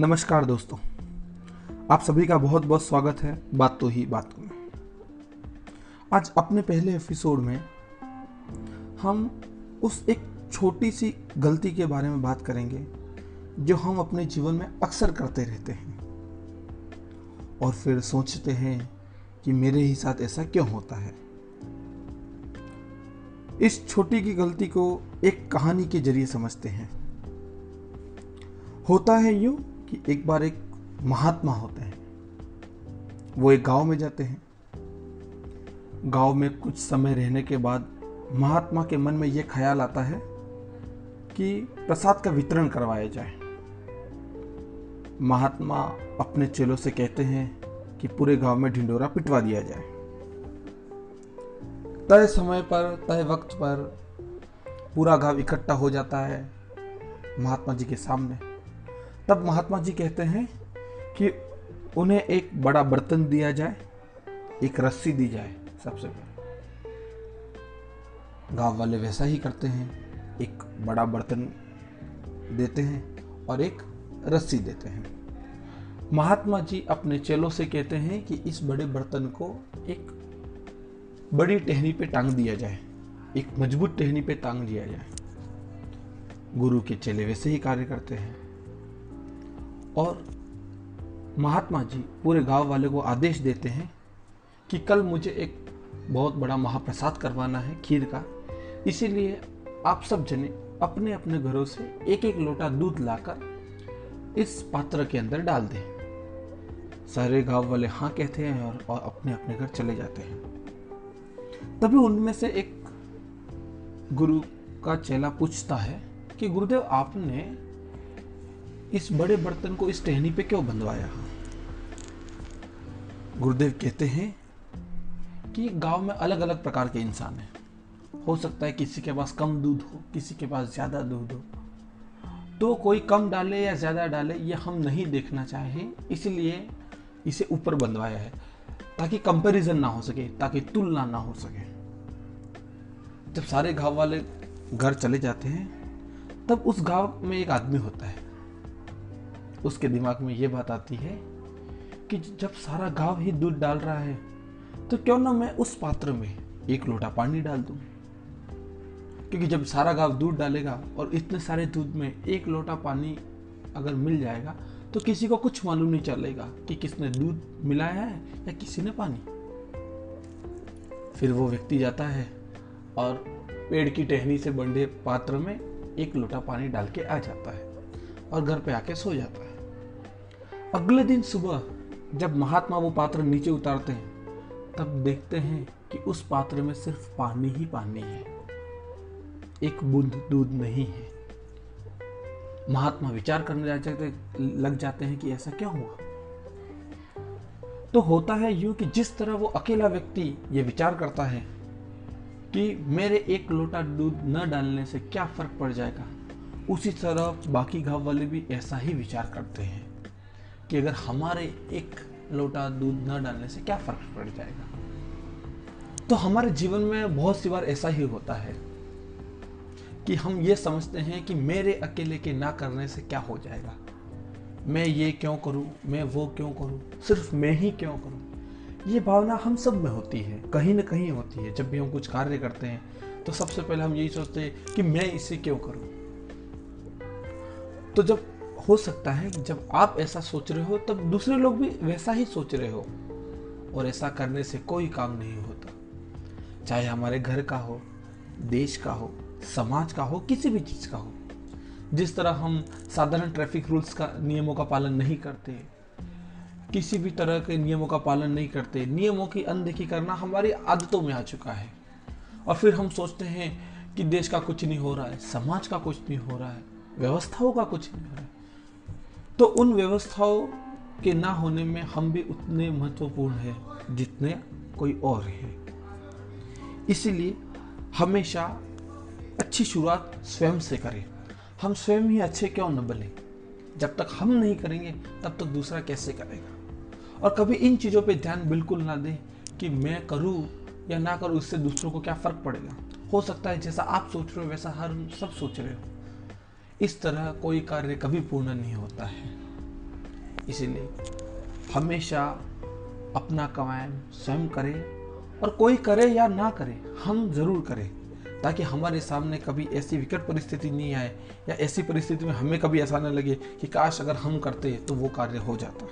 नमस्कार दोस्तों, आप सभी का बहुत बहुत स्वागत है बात तो ही बात में। आज अपने पहले एपिसोड में हम उस एक छोटी सी गलती के बारे में बात करेंगे जो हम अपने जीवन में अक्सर करते रहते हैं और फिर सोचते हैं कि मेरे ही साथ ऐसा क्यों होता है। इस छोटी की गलती को एक कहानी के जरिए समझते हैं। होता है यूं कि एक बार एक महात्मा होते हैं। वो एक गांव में जाते हैं। गांव में कुछ समय रहने के बाद महात्मा के मन में यह ख्याल आता है कि प्रसाद का वितरण करवाया जाए। महात्मा अपने चेलों से कहते हैं कि पूरे गांव में ढिंडोरा पिटवा दिया जाए। तय समय पर, तय वक्त पर पूरा गांव इकट्ठा हो जाता है महात्मा जी के सामने। तब महात्मा जी कहते हैं कि उन्हें एक बड़ा बर्तन दिया जाए, एक रस्सी दी जाए। सबसे पहले गांव वाले वैसा ही करते हैं, एक बड़ा बर्तन देते हैं और एक रस्सी देते हैं। महात्मा जी अपने चेलों से कहते हैं कि इस बड़े बर्तन को एक बड़ी टहनी पे टांग दिया जाए, एक मजबूत टहनी पे टांग दिया जाए। गुरु के चेले वैसे ही कार्य करते हैं और महात्मा जी पूरे गांव वाले को आदेश देते हैं कि कल मुझे एक बहुत बड़ा महाप्रसाद करवाना है खीर का। इसीलिए आप सब जने अपने अपने घरों से एक एक लोटा दूध लाकर इस पात्र के अंदर डाल दें। सारे गांव वाले हाँ कहते हैं और अपने अपने घर चले जाते हैं। तभी उनमें से एक गुरु का चेला पूछता है कि गुरुदेव, आपने इस बड़े बर्तन को इस टहनी पे क्यों बंधवाया? गुरुदेव कहते हैं कि गांव में अलग अलग प्रकार के इंसान हैं। हो सकता है किसी के पास कम दूध हो, किसी के पास ज्यादा दूध हो, तो कोई कम डाले या ज्यादा डाले ये हम नहीं देखना चाहें, इसलिए इसे ऊपर बंधवाया है ताकि कंपैरिजन ना हो सके, ताकि तुलना ना हो सके। जब सारे गांव वाले घर चले जाते हैं तब उस गांव में एक आदमी होता है। उसके दिमाग में ये बात आती है कि जब सारा गांव ही दूध डाल रहा है तो क्यों ना मैं उस पात्र में एक लोटा पानी डाल दूं। क्योंकि जब सारा गांव दूध डालेगा और इतने सारे दूध में एक लोटा पानी अगर मिल जाएगा तो किसी को कुछ मालूम नहीं चलेगा कि किसने दूध मिलाया है या किसी ने पानी। फिर वो व्यक्ति जाता है और पेड़ की टहनी से बंधे पात्र में एक लोटा पानी डाल के आ जाता है और घर पे आके सो जाता है। अगले दिन सुबह जब महात्मा वो पात्र नीचे उतारते हैं तब देखते हैं कि उस पात्र में सिर्फ पानी ही पानी है, एक बूंद दूध नहीं है। महात्मा विचार करने लग जाते हैं कि ऐसा क्या हुआ। तो होता है यूं कि जिस तरह वो अकेला व्यक्ति ये विचार करता है कि मेरे एक लोटा दूध न डालने से क्या फर्क पड़ जाएगा, उसी तरह बाकी गांव वाले भी ऐसा ही विचार करते हैं कि अगर हमारे एक लोटा दूध न डालने से क्या फर्क पड़ जाएगा। तो हमारे जीवन में बहुत सी बार ऐसा ही होता है कि हम ये समझते हैं कि मेरे अकेले के ना करने से क्या हो जाएगा, मैं ये क्यों करूं, मैं वो क्यों करूं, सिर्फ मैं ही क्यों करूं। ये भावना हम सब में होती है, कहीं ना कहीं होती है। जब भी हम कुछ कार्य करते हैं तो सबसे पहले हम यही सोचते हैं कि मैं इसे क्यों करूं। तो जब हो सकता है जब आप ऐसा सोच रहे हो तब दूसरे लोग भी वैसा ही सोच रहे हो, और ऐसा करने से कोई काम नहीं होता। चाहे हमारे घर का हो, देश का हो, समाज का हो, किसी भी चीज का हो। जिस तरह हम साधारण ट्रैफिक रूल्स का नियमों का पालन नहीं करते, किसी भी तरह के नियमों का पालन नहीं करते, नियमों की अनदेखी करना हमारी आदतों में आ चुका है। और फिर हम सोचते हैं कि देश का कुछ नहीं हो रहा है, समाज का कुछ नहीं हो रहा है, व्यवस्थाओं का कुछ नहीं हो रहा है। तो उन व्यवस्थाओं के ना होने में हम भी उतने महत्वपूर्ण हैं जितने कोई और है। इसीलिए हमेशा अच्छी शुरुआत स्वयं से करें। हम स्वयं ही अच्छे क्यों न बने। जब तक हम नहीं करेंगे तब तक दूसरा कैसे करेगा। और कभी इन चीज़ों पे ध्यान बिल्कुल ना दें कि मैं करूँ या ना करूँ, इससे दूसरों को क्या फ़र्क पड़ेगा। हो सकता है जैसा आप सोच रहे हो वैसा हर सब सोच रहे हो। इस तरह कोई कार्य कभी पूर्ण नहीं होता है। इसीलिए हमेशा अपना काम स्वयं करें, और कोई करे या ना करे हम ज़रूर करें, ताकि हमारे सामने कभी ऐसी विकट परिस्थिति नहीं आए, या ऐसी परिस्थिति में हमें कभी ऐसा न लगे कि काश अगर हम करते तो वो कार्य हो जाता।